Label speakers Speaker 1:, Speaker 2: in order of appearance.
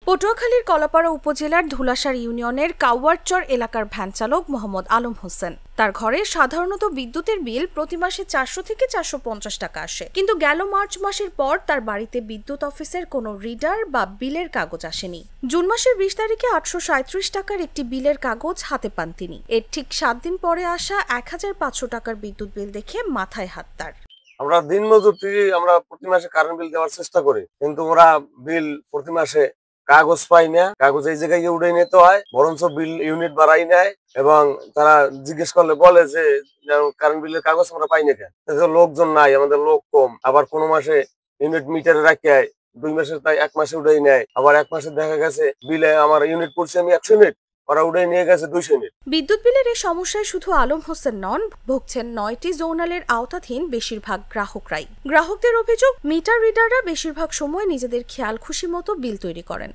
Speaker 1: পটুয়াখালীর কলাপাড়া উপজেলার ধুলাসার ইউনিয়নের কাওয়ারচর এলাকার ভ্যান চালক মোহাম্মদ আলম হোসেন। তার ঘরে সাধারণত বিদ্যুতের বিল প্রতি মাসে 400 থেকে 450 টাকা আসে, কিন্তু গেল মার্চ মাসের পর তার বাড়িতে বিদ্যুৎ অফিসের কোনো রিডার বা বিলের কাগজ আসেনি। জুন মাসের 20 তারিখে 837 টাকার একটি বিলের কাগজ হাতে পান তিনি। এর ঠিক 7 দিন পরে আসা 1500 টাকার বিদ্যুৎ বিল দেখে মাথায় হাত তার।
Speaker 2: আমরা দিনমজুর থেকে আমরা প্রতি মাসে কারেন্ট বিল দেওয়ার চেষ্টা করি, কিন্তু ওরা বিল প্রতি মাসে কাগজ পাই না। কাগজ এই জায়গায় গিয়ে উঠে নিতে হয়, বরঞ্চ বিল ইউনিট বাড়াই নেয় এবং তারা জিজ্ঞেস করলে বলে যে কারেন্ট বিলের কাগজ আমরা পাই না কেন। লোকজন নাই, আমাদের লোক কম। আবার কোনো মাসে ইউনিট মিটারে রাখে 2 মাসের তাই 1 মাসে উঠেই নেয়। আবার 1 মাসে দেখা গেছে বিলে আমার ইউনিট পড়ছে আমি 100 ইউনিট, ওরা উঠে নিয়ে গেছে 200 ইউনিট।
Speaker 1: বিদ্যুৎ বিলের এই সমস্যায় শুধু আলম হোসেন নন, ভুগছেন 9টি জোনালের আওতাধীন বেশিরভাগ গ্রাহকরাই। গ্রাহকদের অভিযোগ, মিটার রিডাররা বেশিরভাগ সময় নিজেদের খেয়াল খুশি মতো বিল তৈরি করেন।